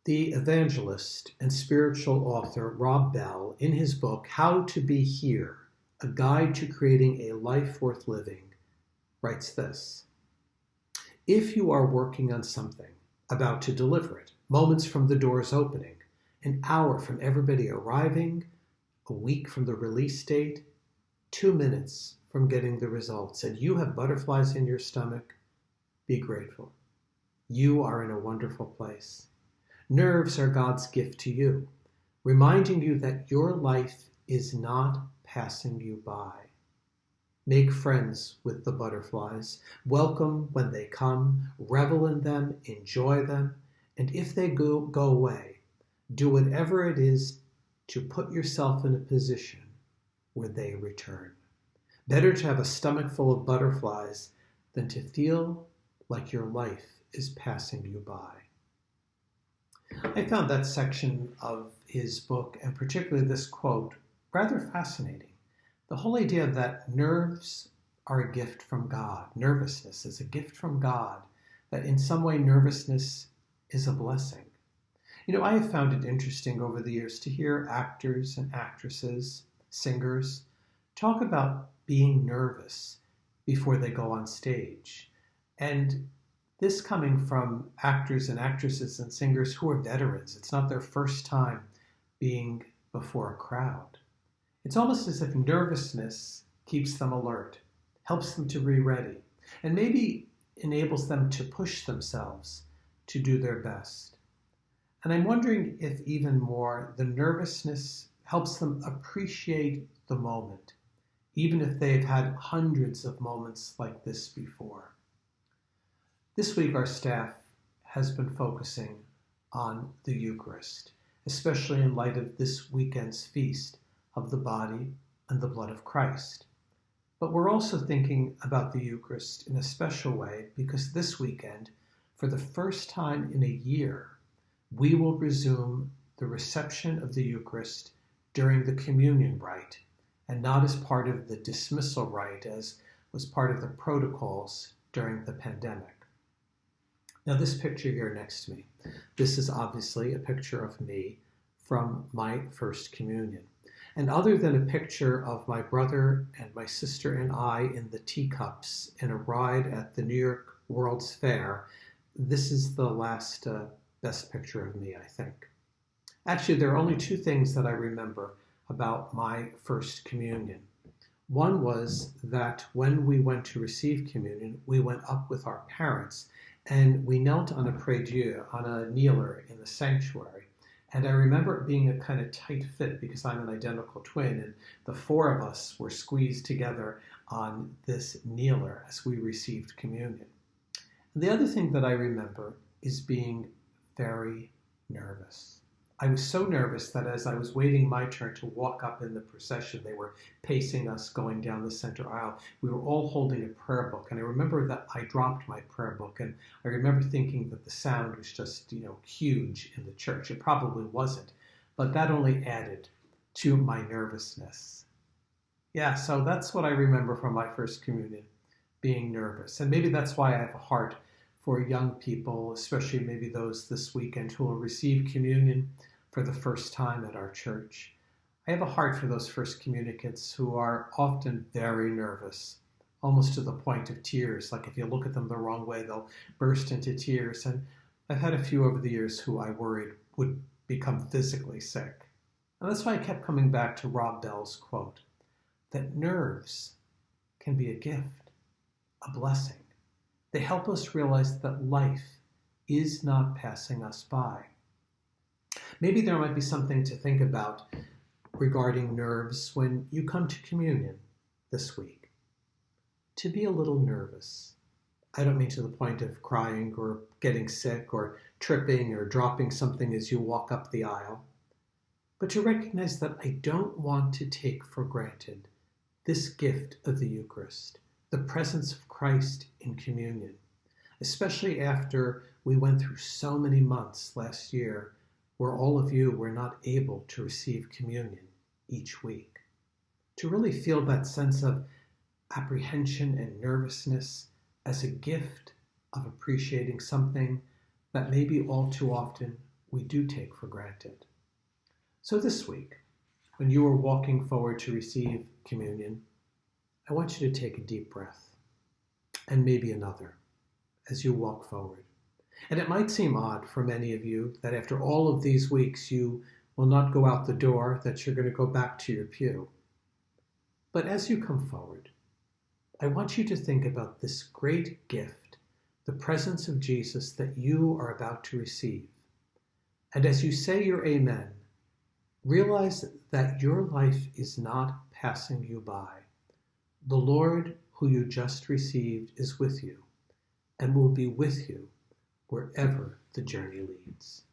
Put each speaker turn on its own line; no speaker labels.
The evangelist and spiritual author Rob Bell, in his book, How to Be Here, A Guide to Creating a Life Worth Living, writes this: if you are working on something, about to deliver it, moments from the doors opening, an hour from everybody arriving, a week from the release date, 2 minutes from getting the results, and you have butterflies in your stomach, be grateful. You are in a wonderful place. Nerves are God's gift to you, reminding you that your life is not passing you by. Make friends with the butterflies, welcome when they come, revel in them, enjoy them, and if they go away, do whatever it is to put yourself in a position where they return. Better to have a stomach full of butterflies than to feel like your life is passing you by. I found that section of his book, and particularly this quote, rather fascinating. The whole idea that nerves are a gift from God, nervousness is a gift from God, that in some way nervousness is a blessing. You know, I have found it interesting over the years to hear actors and actresses, singers, talk about being nervous before they go on stage. And this coming from actors and actresses and singers who are veterans. It's not their first time being before a crowd. It's almost as if nervousness keeps them alert, helps them to be ready, and maybe enables them to push themselves to do their best. And I'm wondering if even more, the nervousness helps them appreciate the moment, even if they've had hundreds of moments like this before. This week, our staff has been focusing on the Eucharist, especially in light of this weekend's feast of the body and the blood of Christ. But we're also thinking about the Eucharist in a special way because this weekend, for the first time in a year, we will resume the reception of the Eucharist during the communion rite and not as part of the dismissal rite as was part of the protocols during the pandemic. Now, this picture here next to me, this is obviously a picture of me from my first communion. And other than a picture of my brother and my sister and I in the teacups in a ride at the New York World's Fair, this is the last best picture of me, I think. Actually, there are only two things that I remember about my first communion. One was that when we went to receive communion, we went up with our parents and we knelt on a prie-dieu, on a kneeler in the sanctuary. And I remember it being a kind of tight fit because I'm an identical twin, and the four of us were squeezed together on this kneeler as we received communion. And the other thing that I remember is being very nervous. I was so nervous that as I was waiting my turn to walk up in the procession, they were pacing us going down the center aisle. We were all holding a prayer book, and I remember that I dropped my prayer book, and I remember thinking that the sound was just, huge in the church. It probably wasn't, but that only added to my nervousness. Yeah, so that's what I remember from my first communion, being nervous. And maybe that's why I have a heart for young people, especially maybe those this weekend who will receive communion for the first time at our church. I have a heart for those first communicants who are often very nervous, almost to the point of tears. Like if you look at them the wrong way, they'll burst into tears. And I've had a few over the years who I worried would become physically sick. And that's why I kept coming back to Rob Bell's quote, that nerves can be a gift, a blessing. They help us realize that life is not passing us by. Maybe there might be something to think about regarding nerves when you come to communion this week. To be a little nervous. I don't mean to the point of crying or getting sick or tripping or dropping something as you walk up the aisle, but to recognize that I don't want to take for granted this gift of the Eucharist, the presence of Christ in communion, especially after we went through so many months last year where all of you were not able to receive communion each week. To really feel that sense of apprehension and nervousness as a gift of appreciating something that maybe all too often we do take for granted. So this week, when you are walking forward to receive communion, I want you to take a deep breath, and maybe another, as you walk forward. And it might seem odd for many of you that after all of these weeks you will not go out the door, that you're going to go back to your pew. But as you come forward, I want you to think about this great gift, the presence of Jesus that you are about to receive. And as you say your amen, realize that your life is not passing you by. The Lord who you just received is with you and will be with you wherever the journey leads.